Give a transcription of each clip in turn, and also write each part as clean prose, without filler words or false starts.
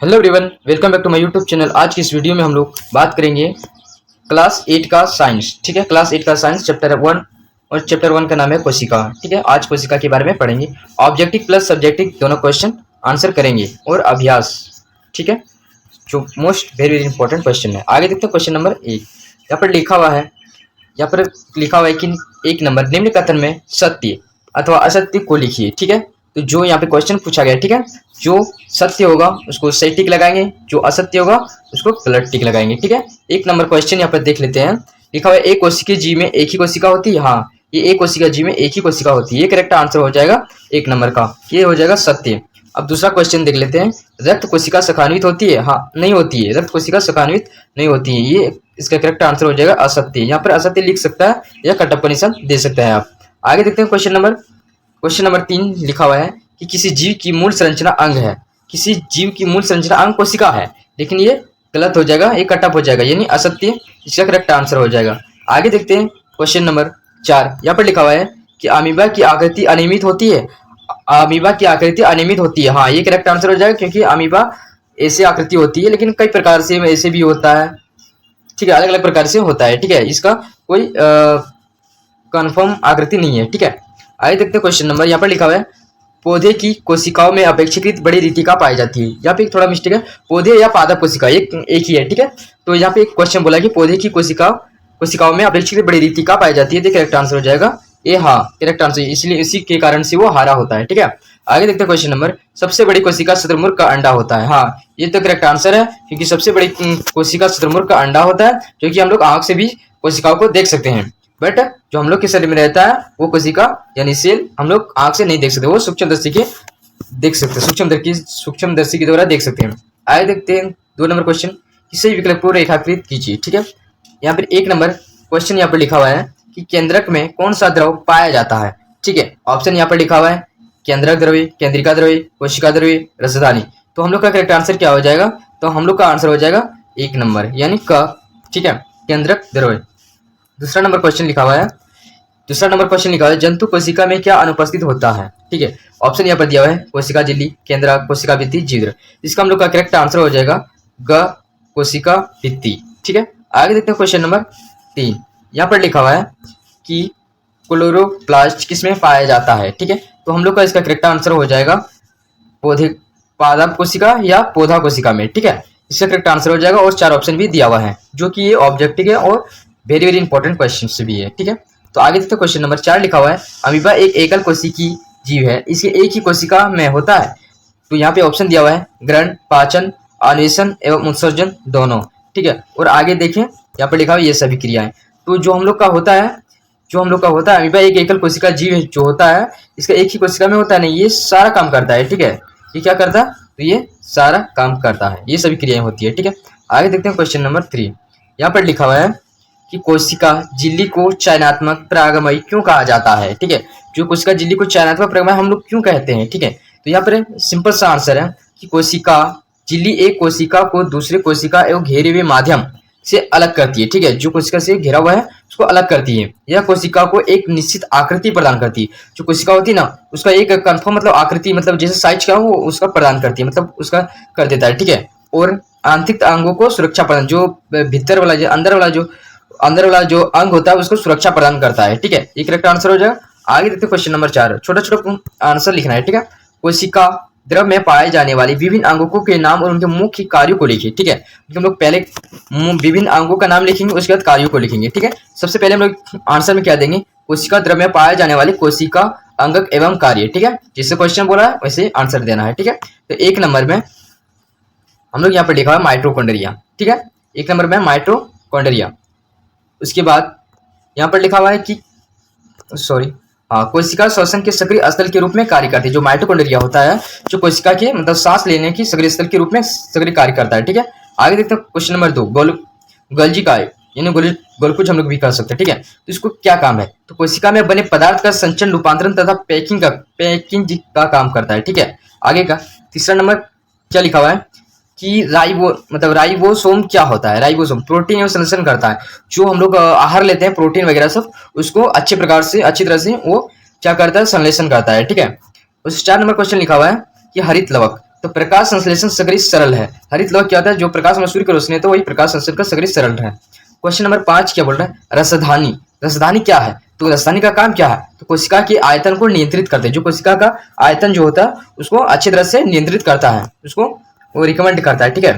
Hello everyone, welcome back to my YouTube channel. आज की इस वीडियो में हम लोग बात करेंगे क्लास 8 का साइंस। ठीक है, क्लास 8 का साइंस चैप्टर 1 और चैप्टर 1 का नाम है कोशिका। ठीक है, आज कोशिका के बारे में पढ़ेंगे। ऑब्जेक्टिव प्लस सब्जेक्टिव दोनों क्वेश्चन आंसर करेंगे और अभ्यास। ठीक है, जो most very very important question है। आगे देखते हैं क्वेश्चन नंबर 1। यहाँ पर लिखा हुआ है कि एक नंबर निम्न कथन में सत्य अथवा असत्य को लिखिए। ठीक है, तो जो यहाँ पे क्वेश्चन पूछा गया, ठीक है, जो सत्य होगा उसको सही टिक लगाएंगे, जो असत्य होगा उसको गलत टिक लगाएंगे। ठीक है, एक नंबर क्वेश्चन यहाँ पर देख लेते हैं। लिखा हुआ है एक कोशिकीय जीव में एक ही कोशिका होती है। हाँ, ये एक कोशिका जीव में एक ही कोशिका होती है। ये करेक्ट आंसर हो जाएगा एक नंबर का, ये हो जाएगा सत्य। अब दूसरा क्वेश्चन देख लेते हैं। रक्त कोशिका शाखान्वित होती है? हाँ, नहीं होती है, रक्त कोशिका शाखान्वित नहीं होती है। ये इसका करेक्ट आंसर हो जाएगा असत्य। यहाँ पर असत्य लिख सकता है या कटअप निशान दे सकता है आप। आगे देखते हैं क्वेश्चन नंबर 3 लिखा हुआ है कि किसी जीव की मूल संरचना अंग है। किसी जीव की मूल संरचना अंग कोशिका है, लेकिन ये गलत हो जाएगा, ये कटअप हो जाएगा, यानी असत्य इसका करेक्ट आंसर हो जाएगा। आगे देखते हैं क्वेश्चन नंबर 4। यहाँ पर लिखा हुआ है कि अमीबा की आकृति अनियमित होती है। अमीबा की आकृति अनियमित होती है। हाँ, ये करेक्ट आंसर हो जाएगा, क्योंकि अमीबा ऐसे आकृति होती है, लेकिन कई प्रकार से ऐसे भी होता है। ठीक है, अलग अलग प्रकार से होता है। ठीक है, इसका कोई कंफर्म आकृति नहीं है। ठीक है, आगे देखते हैं क्वेश्चन नंबर। यहाँ पर लिखा हुआ है पौधे की कोशिकाओं में अपेक्षाकृत बड़ी रीतिका पाई जाती है। यहाँ पे एक थोड़ा मिस्टेक है, पौधे या पादप कोशिका एक ही है। ठीक है, तो यहाँ पे एक क्वेश्चन बोला कि पौधे की कोशिकाओं में अपेक्षाकृत बड़ी रीतिका पाई जाती है। तो करेक्ट आंसर हो जाएगा ये। हाँ, करेक्ट आंसर, इसलिए इसी के कारण से वो हरा होता है। ठीक है, आगे देखते हैं क्वेश्चन नंबर। सबसे बड़ी कोशिका शुतुरमुर्ग का अंडा होता है। हाँ, ये तो करेक्ट आंसर है, क्योंकि सबसे बड़ी कोशिका शुतुरमुर्ग का अंडा होता है, जो कि हम लोग आंख से भी कोशिकाओं को देख सकते हैं। बट जो हम लोग के शरीर में रहता है वो कोशिका यानी सेल हम लोग आंख से नहीं देख सकते, वो सूक्ष्मदर्शी के देख सकते हैं, सूक्ष्मदर्शी के द्वारा देख सकते हैं। आगे देखते हैं 2 नंबर क्वेश्चन। किसी विकल्प को रेखाकृत कीजिए। ठीक है, यहाँ पर 1 नंबर क्वेश्चन यहाँ पर लिखा हुआ है कि केंद्रक में कौन सा द्रव पाया जाता है। ठीक है, ऑप्शन यहाँ पर लिखा हुआ है केंद्रक द्रव्य, केंद्रिका द्रव्य, कोशिका द्रव्य, रसधानी। तो हम लोग का करेक्ट आंसर क्या हो जाएगा? तो हम लोग का आंसर हो जाएगा 1 नंबर यानी क। ठीक है, केंद्रक द्रव्य। दूसरा नंबर क्वेश्चन लिखा हुआ है जंतु कोशिका में क्या अनुपस्थित होता है। ठीक है, ऑप्शन यहाँ पर दिया हुआ है कोशिका झिल्ली, केंद्रक, कोशिका भित्ति, जीव्र। इसका हम लोग का करेक्ट आंसर हो जाएगा ग, कोशिका भित्ति। ठीक है, आगे देखते हैं क्वेश्चन नंबर 3। यहाँ पर लिखा हुआ है कि क्लोरोप्लास्ट किसमें पाया जाता है। ठीक है, तो हम लोग का इसका करेक्ट आंसर हो जाएगा पादप कोशिका या पौधा कोशिका में। ठीक है, इसका करेक्ट आंसर हो जाएगा, और 4 ऑप्शन भी दिया हुआ है, जो कि ये ऑब्जेक्टिव है और वेरी वेरी इंपॉर्टेंट क्वेश्चन भी है। ठीक है, तो आगे देखते हैं क्वेश्चन नंबर 4 लिखा हुआ है अमीबा एक एकल कोशिकी जीव है, इसके एक ही कोशिका में होता है। तो यहाँ पे ऑप्शन दिया हुआ है ग्रहण, पाचन, अन्वेषण एवं उत्सर्जन दोनों। ठीक है, और आगे देखें यहाँ पर लिखा हुआ ये सभी क्रियाएं। तो जो हम लोग का होता है अमीबा एक एकल कोशिका जीव जो होता है, इसका एक ही कोशिका में होता है नहीं, ये सारा काम करता है। ठीक है, ये क्या करता है? तो ये सारा काम करता है, ये सभी क्रियाएं होती है। ठीक है, आगे देखते हैं क्वेश्चन नंबर 3। यहाँ पर लिखा हुआ है कि कोशिका झिल्ली को चयनात्मक परागमयी क्यों कहा जाता है। ठीक है, जो कोशिका झिल्ली को चयनात्मक परागमयी हम लोग क्यों कहते हैं। ठीक है, तो यहाँ पर सिंपल सा आंसर है कि कोशिका झिल्ली एक कोशिका को दूसरे कोशिका एवं घेरे हुए माध्यम से अलग करती है। ठीक है, जो कोशिका से घिरा हुआ है उसको अलग करती है। यह कोशिका को एक निश्चित आकृति प्रदान करती है। जो कोशिका होती है ना, उसका एक कंफर्म मतलब आकृति, मतलब जैसे साइज का हो उसका प्रदान करती है, मतलब उसका कर देता है। ठीक है, और आंतरिक अंगों को सुरक्षा प्रदान, जो भीतर वाला जो अंदर वाला जो अंग होता है उसको सुरक्षा प्रदान करता है। ठीक है, ये करेक्ट आंसर हो जाएगा। आगे देखते हैं क्वेश्चन नंबर 4। छोटा छोटा आंसर लिखना है। ठीक है, कोशिका द्रव में पाए जाने वाले विभिन्न अंगों के नाम और उनके मुख्य कार्यों को लिखिए। ठीक है, हम लोग पहले विभिन्न अंगों का नाम लिखेंगे, उसके बाद कार्यों को लिखेंगे। ठीक है, सबसे पहले हम लोग आंसर में क्या देंगे? कोशिका द्रव में पाए जाने वाले कोशिका अंगक एवं कार्य। ठीक है, जिससे क्वेश्चन बोला है वैसे आंसर देना है। ठीक है, तो 1 नंबर में हम लोग यहाँ पर लिखा हुआ माइटोकॉन्ड्रिया। ठीक है, 1 नंबर में माइटोकॉन्ड्रिया। उसके बाद यहाँ पर लिखा हुआ है कि कोशिका श्वसन के सक्रिय स्थल के रूप में कार्य करती है। जो माइटोकॉन्ड्रिया होता है, जो कोशिका के मतलब सांस लेने की सक्रिय स्थल के रूप में सक्रिय कार्य करता है। ठीक है, आगे देखते हैं क्वेश्चन नंबर 2। गोल्जी का यानी गोलकुज हम लोग भी कर सकते हैं। ठीक है, तो इसको क्या काम है? तो कोशिका में बने पदार्थ का संचरण, रूपांतरण तथा पैकिंग का काम करता है। ठीक है, आगे का 3 नंबर क्या लिखा हुआ है कि राइबोसोम क्या होता है? राइबोसोम प्रोटीन एवं संश्लेषण करता है। जो हम लोग आहार लेते हैं प्रोटीन वगैरह सब, उसको अच्छी तरह से वो क्या करता है? संश्लेषण करता है। ठीक है, उस 4 नंबर क्वेश्चन लिखा हुआ है कि हरित लवक तो प्रकाश संश्लेषण सगरी सरल है। हरित लौह क्या होता है? जो प्रकाश में सूर्य की रोशनी है तो वही प्रकाश संश्लेषण का सगरी सरल है। क्वेश्चन नंबर 5 क्या बोल रहा है? रसधानी। रसधानी क्या है? तो रसधानी का काम क्या है? तो कोशिका के आयतन को नियंत्रित करते हैं। जो कोशिका का आयतन जो होता है उसको अच्छी तरह से नियंत्रित करता है, उसको वो रिकमेंड करता है, ठीक है।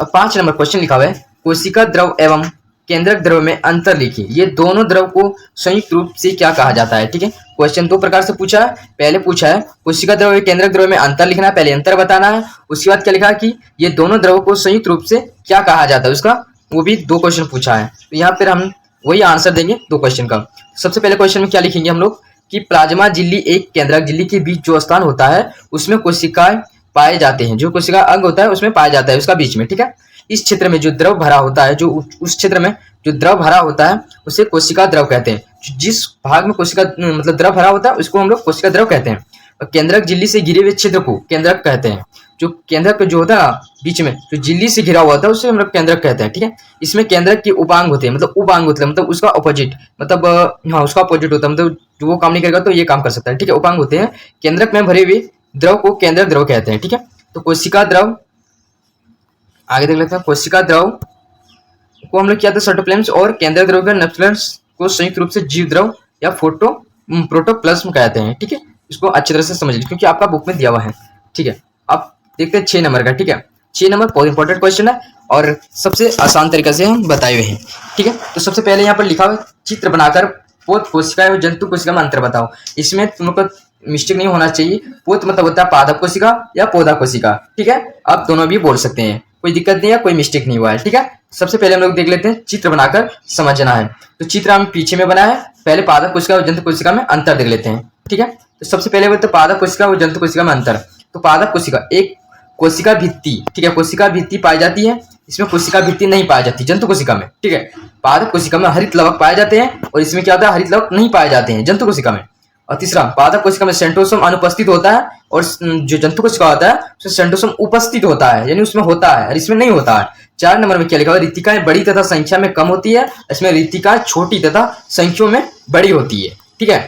अब 5 नंबर क्वेश्चन लिखा हुआ है, कोशिका द्रव एवं केंद्रक द्रव में अंतर लिखिए। ये दोनों द्रव को संयुक्त रूप से क्या कहा जाता है? ठीक है, क्वेश्चन दो प्रकार से पूछा है। पहले पूछा है कोशिका द्रव एवं केंद्रक द्रव में अंतर लिखना है, पहले अंतर बताना है। उसके बाद क्या लिखा है कि ये दोनों द्रव को संयुक्त रूप से क्या कहा जाता है, उसका वो भी 2 क्वेश्चन पूछा है। तो यहाँ पर हम वही आंसर देंगे 2 क्वेश्चन का। सबसे पहले क्वेश्चन में क्या लिखेंगे हम लोग कि प्लाज्मा झिल्ली एक केंद्रक झिल्ली के बीच जो स्थान होता है उसमें कोशिकाएं पाए जाते हैं। जो कोशिका अंग होता है उसमें पाया जाता है, उसका बीच में, ठीक है। इस क्षेत्र में जो द्रव भरा होता है, जो उस क्षेत्र में जो द्रव भरा होता है उसे कोशिका द्रव कहते हैं। जिस भाग में कोशिका मतलब द्रव भरा होता है उसको हम लोग कोशिका द्रव कहते हैं। और केंद्रक झिल्ली से घिरे हुए क्षेत्र को केंद्रक कहते हैं। जो केंद्रक जो होता है ना बीच में जो झिल्ली से घिरा हुआ होता है उसे हम लोग केंद्रक कहते हैं, ठीक है। इसमें केंद्रक के उपांग होते हैं, मतलब उपांग होते हैं मतलब उसका अपोजिट, मतलब हाँ उसका अपोजिट होता है, मतलब जो वो काम नहीं करेगा तो ये काम कर सकता है, ठीक है। उपांग होते हैं। केंद्रक में भरे हुए द्रव को केंद्रक द्रव कहते हैं, ठीक है। तो कोशिका द्रव आगे देख लेते हैं। कोशिका द्रव को हम लोग क्या साइटोप्लाज्म और केंद्रक द्रव के नप्सुलेंस को संयुक्त रूप से जीव द्रव या प्रोटोप्लाज्म कहते हैं, ठीक है। इसको अच्छी तरह से समझ लीजिए क्योंकि आपका बुक में दिया हुआ है, ठीक है। अब देखते हैं 6 नंबर का, ठीक है। 6 नंबर बहुत इंपॉर्टेंट क्वेश्चन है और सबसे आसान तरीके से हम बताए हुए हैं, ठीक है। तो सबसे पहले यहाँ पर लिखा हुआ चित्र बनाकर पोत कोशिका और जंतु कोशिका में अंतर बताओ। इसमें तुमको मिस्टेक नहीं होना चाहिए। पोत मतलब होता है पादप कोशिका या पौधा कोशिका, ठीक है। आप दोनों भी बोल सकते हैं, कोई दिक्कत नहीं है, कोई मिस्टेक नहीं हुआ है, ठीक है। सबसे पहले हम लोग देख लेते हैं चित्र बनाकर समझना है। तो चित्र हम पीछे में बनाया है। पहले पादप कोशिका और जंतु कोशिका में अंतर देख लेते हैं, ठीक है। तो सबसे पहले बोलते हैं पादप कोशिका और जंतु कोशिका में अंतर। तो पादप कोशिका एक कोशिका भित्ति, ठीक है, कोशिका भित्ति पाई जाती है। इसमें कोशिका भित्ति नहीं पाई जाती जंतु कोशिका में, ठीक है। पादप कोशिका में हरित लवक पाए जाते हैं और इसमें क्या होता है हरित लवक नहीं पाए जाते हैं जंतु कोशिका में। और तीसरा पादप कोशिका में सेंट्रोसोम अनुपस्थित होता है और जो जंतु कोशिका होता है उसमें सेंट्रोसोम उपस्थित होता है, यानी उसमें होता है और इसमें नहीं होता है। 4 नंबर में क्या लिखा हुआ है? रितिकाएं बड़ी तथा संख्या में कम होती है, इसमें रितिकाएं छोटी तथा संख्या में बड़ी होती है, ठीक है।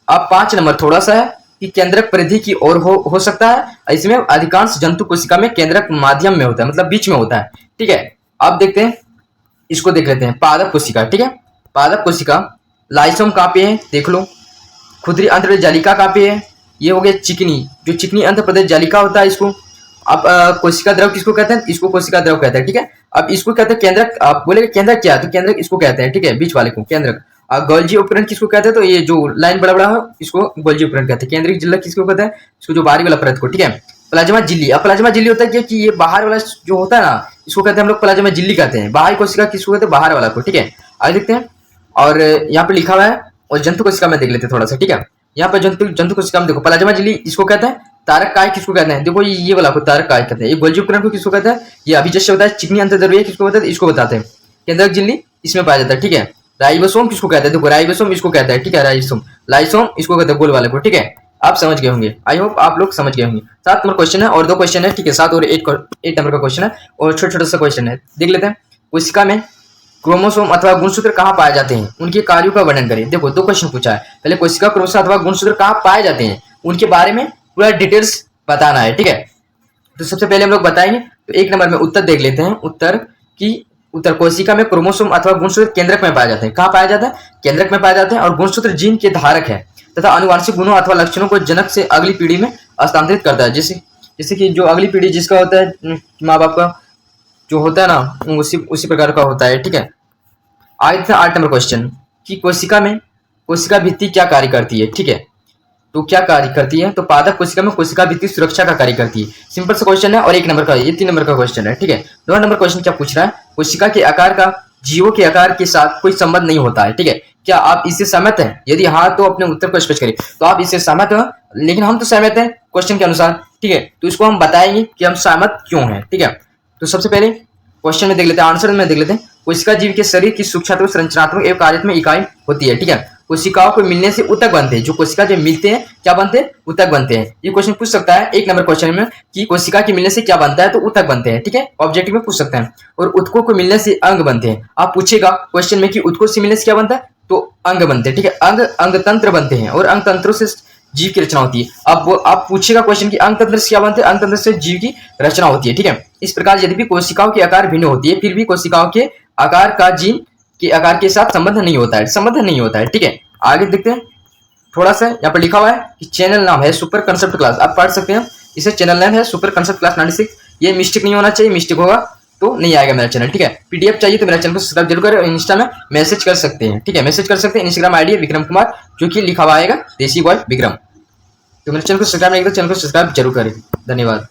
अब 5 नंबर थोड़ा सा है कि केंद्रक परिधि की ओर हो सकता है। इसमें अधिकांश जंतु कोशिका में केंद्रक माध्यम में होता है, मतलब बीच में होता है, ठीक है। अब देखते हैं, इसको देख लेते हैं पादप कोशिका, ठीक है। पादप कोशिका लाइसोम कहाँ पे है देख लो, खुदरी अंतर्प्रदेश जालिका कहाँ पे है, ये हो गया चिकनी, जो चिकनी अंतर्प्रदेश जालिका होता है इसको। अब कोशिका द्रव किसको कहते हैं? इसको कोशिका द्रव कहते हैं, ठीक है। अब इसको कहते हैं केंद्रक। आप बोलेगे केंद्रक क्या है? तो केंद्रक इसको कहते हैं, ठीक है, बीच वाले को केंद्रक। गोल्जी उपकरण किसको कहते हैं? तो ये जो लाइन बड़ा बड़ा है इसको गोल्जी उपकरण कहते हैं। केंद्रिक झिल्ली किसको कहते हैं? इसको जो बाहरी वाला परत को, ठीक है। प्लाज्मा झिल्ली, अब प्लाज्मा झिल्ली होता है कि ये बाहर वाला जो होता है ना इसको कहते हैं हम लोग प्लाज्मा झिल्ली कहते हैं। बाहरी कोशिका किसको कहते हैं? बाहर वाला को, ठीक है। आगे देखते हैं और यहाँ पे लिखा हुआ है और जंतु कोशिका में देख लेते हैं थोड़ा सा, ठीक है। यहाँ पर जंतु कोशिका में देखो प्लाज्मा झिल्ली इसको कहते हैं। तारक काय किसको कहते हैं? देखो ये वाला को तारक काय कहते हैं। ये गोल्जी उपकरण को किसको कहते हैं? ये अभी जैसे होता है चिकनी अंतर्द्रव्य किसको कहते हैं? इसको बताते हैं। केंद्रक झिल्ली इसमें पाया जाता है, ठीक है। राइबोसोम किसको कहते हैं? देखो राइबोसोम इसको कहते हैं, ठीक है। राइबोसोम लाइसोम इसको कहते हैं गोल वाले को, ठीक है। आप समझ गए होंगे, आई होप आप लोग समझ गए होंगे। 7 नंबर क्वेश्चन है और 2 क्वेश्चन है, ठीक है। 7 और 8 नंबर का क्वेश्चन है और छोटा छोटा सा क्वेश्चन है, देख लेते हैं। कोशिका में क्रोमोसोम अथवा गुणसूत्र कहाँ पाए जाते हैं? उनके कार्यों का वर्णन करें। देखो 2 क्वेश्चन पूछा है। पहले कोशिका क्रोमोसोम अथवा गुणसूत्र कहाँ पाए जाते हैं उनके बारे में पूरा डिटेल्स बताना है, ठीक है। तो सबसे पहले हम लोग बताएंगे। तो 1 नंबर में उत्तर देख लेते हैं। उत्तर कोशिका में क्रोमोसोम अथवा गुणसूत्र केंद्रक में पाए जाते हैं। कहाँ पाया जाता है? केंद्रक में पाए जाते हैं। और गुणसूत्र जीन के धारक है तथा अनुवांशिक गुणों अथवा लक्षणों को जनक से अगली पीढ़ी में हस्तांतरित करता है। जैसे कि जो अगली पीढ़ी जिसका होता है माँ बाप का जो होता है ना उसी प्रकार का होता है, ठीक है। आगे 8 नंबर क्वेश्चन कि कोशिका भित्ति क्या कार्य करती है, ठीक है। तो क्या कार्य करती है? तो पादप कोशिका में कोशिका भित्ति सुरक्षा का कार्य करती है। सिंपल सा क्वेश्चन है और 1 नंबर का, ये 3 नंबर का क्वेश्चन है, ठीक है। 2 नंबर क्वेश्चन क्या पूछ रहा है? कोशिका के आकार का जीवों के आकार के साथ कोई संबंध नहीं होता है, ठीक है। क्या आप इससे सहमत हैं? यदि हाँ तो अपने उत्तर को स्पष्ट करिए। तो आप इससे सहमत हो, लेकिन हम तो सहमत हैं क्वेश्चन के अनुसार, ठीक है। तो इसको हम बताएंगे कि हम सहमत क्यों हैं, ठीक है। तो सबसे पहले क्वेश्चन में देख लेते हैं, आंसर में देख लेते हैं। कोशिका जीव के शरीर की सूक्ष्मात्मक संरचनात्मक एवं कार्यात्मक इकाई होती है, ठीक है। कोशिकाओं को मिलने से ऊतक बनते हैं। जो कोशिका जो मिलते हैं क्या बनते हैं? ऊतक बनते हैं। ये क्वेश्चन पूछ सकता है 1 नंबर क्वेश्चन में कि कोशिका के मिलने से क्या बनता है? तो ऊतक बनते हैं, ठीक है। ऑब्जेक्टिव में पूछ सकते हैं। और ऊतकों को मिलने से अंग बनते हैं। आप पूछेगा क्वेश्चन में कि ऊतकों से मिलने से क्या बनता है? तो अंग बनते हैं, ठीक है। अंग तंत्र बनते हैं और अंग तंत्रों से जीव की रचना होती है। अब आप पूछेगा क्वेश्चन की अंग तंत्र से क्या बनते हैं, अंग तंत्र से जीव की रचना होती है। ठीक है, इस प्रकार यदि भी कोशिकाओं के आकार भिन्न होती है, फिर भी कोशिकाओं के आकार का जीन के आकार के साथ संबंध नहीं होता है, संबंध नहीं होता है। ठीक है, आगे देखते हैं थोड़ा सा। यहाँ पर लिखा हुआ है कि चैनल नाम है सुपर कंसेप्ट क्लास, आप पढ़ सकते हैं इसे। चैनल नाम है सुपर कंसेप्ट क्लास 96। ये मिस्टेक नहीं होना चाहिए, मिस्टेक होगा तो नहीं आएगा मेरा चैनल। ठीक है, पीडीएफ चाहिए तो मेरा चैनल को सब्सक्राइब जरूर करें। इंस्टा में मैसेज कर सकते हैं। ठीक है, मैसेज कर सकते हैं। इंस्टाग्राम आईडी है विक्रम कुमार, जो कि लिखा हुआ आएगा देसी बॉय विक्रम। तो मेरे चैनल को सब्सक्राइब नहीं किया तो चैनल को सब्सक्राइब जरूर करें। धन्यवाद।